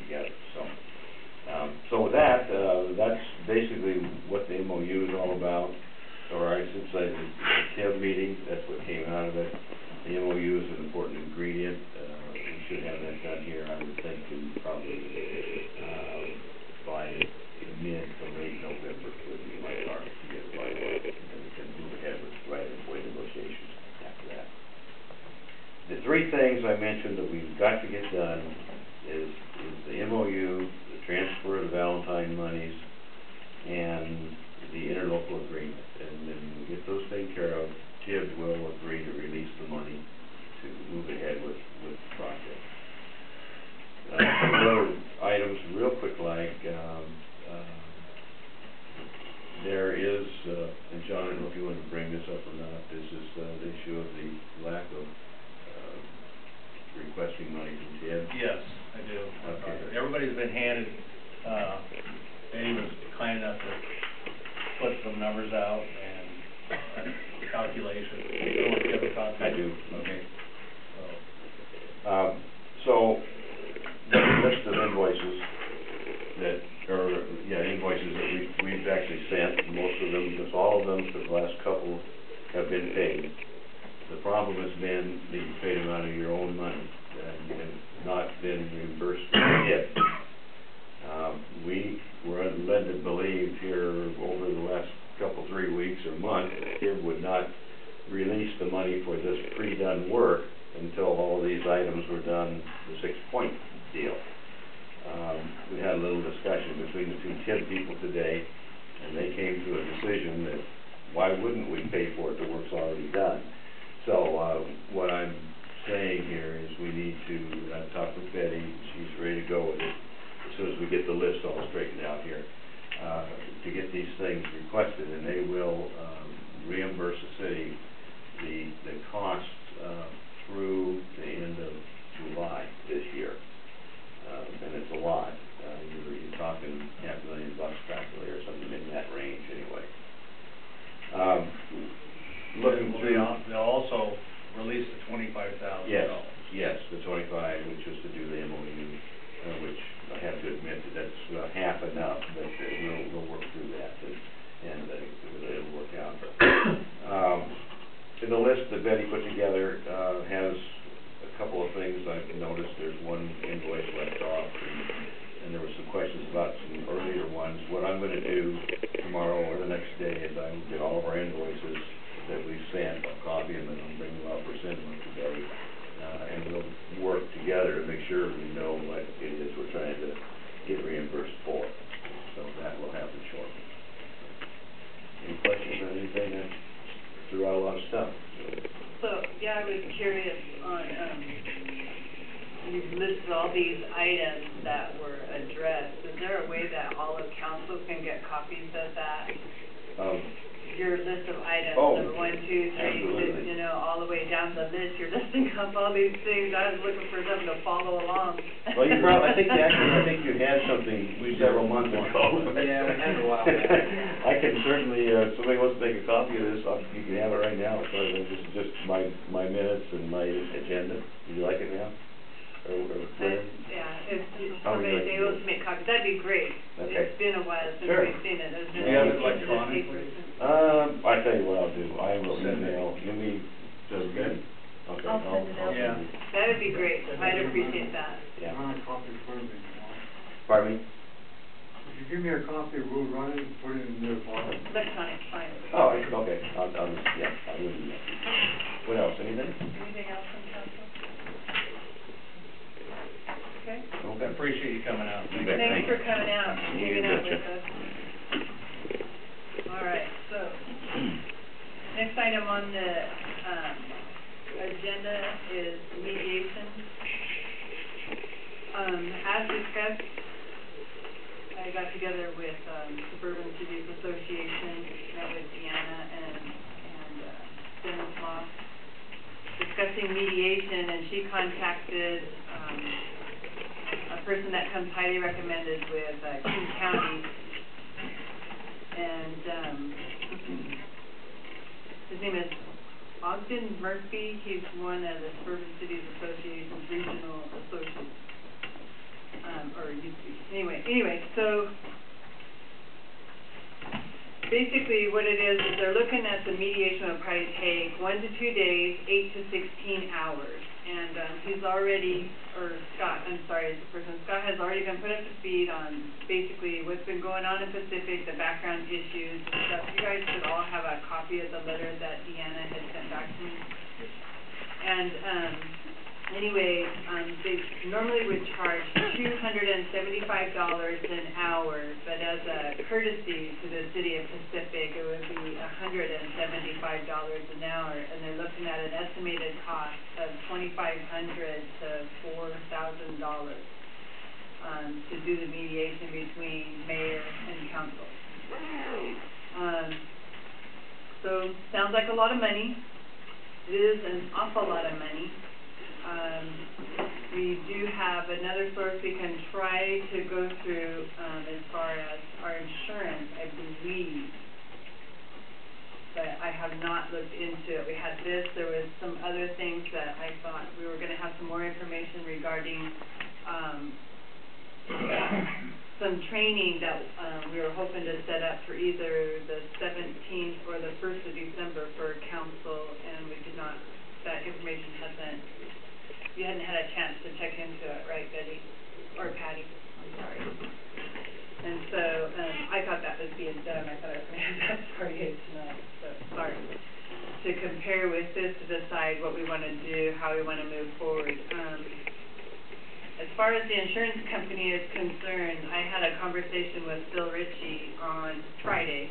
together. So with that, that's basically what the MOU is all about, or I should say the TIB meeting, that's what came out of it. The MOU is an important ingredient. We should have that done here, I would think, in probably by mid to late November would be my target to get it right away. And then we can move ahead with right-of-way negotiations after that. The three things I mentioned that we've got to get done is the MOU, the transfer of the Valentine monies, and the interlocal agreement. And then when we get those taken care of, TIB will agree to release the money to move ahead with the project. Some other items real quick, like there is, and John, I don't know if you want to bring this up or not, this is the issue of the lack of requesting money from TIB. Yes, I do. Okay. Everybody's been handed, Eddie was kind enough to put some numbers out and calculations. You don't want to give a copy? I do. Okay. So, So the list of invoices that, invoices that we've actually sent, most of them, just all of them for the last couple have been paid. The problem has been that you paid them out of your own money and have not been reimbursed yet. We were led to believe here over the last couple, 3 weeks or month, TIB would not release the money for this pre-done work until all these items were done, the 6-point deal. We had a little discussion between the two TIB people today, and they came to a decision that why wouldn't we pay for it, the work's already done. So what I'm saying here is we need to talk with Betty. She's ready to go with it as soon as we get the list all straightened out here, to get these things requested, and they will reimburse the city the costs through the end of July this year. And it's a lot. You're talking $500,000 practically, or something in that range anyway. Looking through, they'll also release the $25,000. Yes, the 25, which is to do the MOU, which I have to admit that that's half enough, but we'll work through that, and it'll work out. In the list that Betty put together has a couple of things I've noticed. There's one invoice left off, and there were some questions about some earlier ones. What I'm going to do tomorrow or the next day is I will get all of our invoices that we've sent, I'll copy them and I'll bring them up or send them up to Betty, and we'll work together to make sure we know what it is we're trying to get reimbursed for. So that will happen shortly. Any questions on anything? I threw out a lot of stuff. So, yeah, I was curious on, you've listed all these items that were addressed. Is there a way that all of council can get copies of that? Your list of items, number 1, 2, 3, you know, all the way down the list, you're listing up all these things. I was looking for something to follow along. Well, you probably, I think you had something several months ago. Yeah, we had it a while back. I can certainly, if somebody wants to make a copy of this, you can have it right now. This is just my minutes and my agenda. Would you like it now? Yeah, if somebody's able to make copies, that'd be great. Okay. It's been a while since Sure. we've seen it. There's been Do you have it electronically? I tell you what I'll do. I will email. Give me, does Ben? Okay. I'll send it out. Yeah. That'd be great. I'd appreciate that. Yeah. Run a copy for me. Pardon me? If you give me a copy, we'll run it and put it in the file. Electronic, fine. Oh, okay. I'll just, yeah, I will do that. What else? Anything? Anything else from council? Okay. Okay. I appreciate you coming out. You bet. Thanks for coming out and hanging out betcha. with us. All right, so, next item on the, agenda is mediation. As discussed, I got together with, Suburban Cities Association, met with Deanna and Dennis Moss, discussing mediation, and she contacted, a person that comes highly recommended with, King County, and, his name is Ogden Murphy. He's one of the Suburban Cities Association's regional associates, or or used to be. Anyway, so basically what it is they're looking at the mediation will probably take 1 to 2 days, 8 to 16 hours. And he's already, or Scott, I'm sorry, is the person, Scott has already been put up to speed on basically what's been going on in Pacific, the background issues and stuff. You guys should all have a copy of the letter that Deanna had sent back to me. And anyway, they normally would charge $275 an hour, but as a courtesy to the city of Pacific, it would be $175 an hour, and they're looking at an estimated cost of $2,500 to $4,000 to do the mediation between mayor and council. So sounds like a lot of money. It is an awful lot of money. We do have another source we can try to go through as far as our insurance, I believe, but I have not looked into it. We had this, there was some other things that I thought we were going to have some more information regarding some training that we were hoping to set up for either the 17th or the 1st of December for council, and we did not, that information hasn't, you hadn't had a chance to check into it, right, Betty? Or Patty, I'm sorry. And so, I thought that was being done. I thought I was going to have that for you tonight, so sorry. To compare with this, to decide what we want to do, how we want to move forward. As far as the insurance company is concerned, I had a conversation with Phil Ritchie on Friday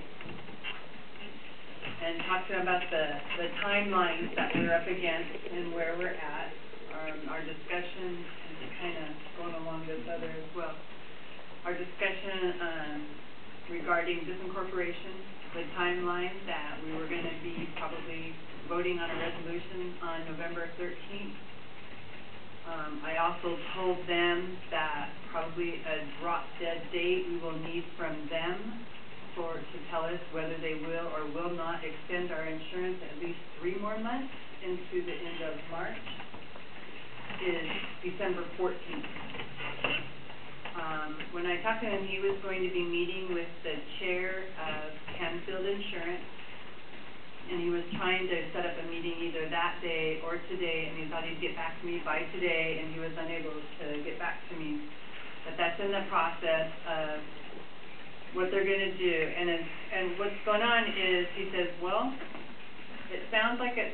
and talked to him about the timelines that we're up against and where we're at. Our discussion, and kind of going along this other as well, our discussion regarding disincorporation, the timeline that we were going to be probably voting on a resolution on November 13th. I also told them that probably a drop-dead date we will need from them to tell us whether they will or will not extend our insurance at least 3 more months into the end of March. Is December 14th. When I talked to him, he was going to be meeting with the chair of Canfield Insurance, and he was trying to set up a meeting either that day or today, and he thought he'd get back to me by today, and he was unable to get back to me. But that's in the process of what they're going to do. And what's going on is, he says, well, it sounds like it's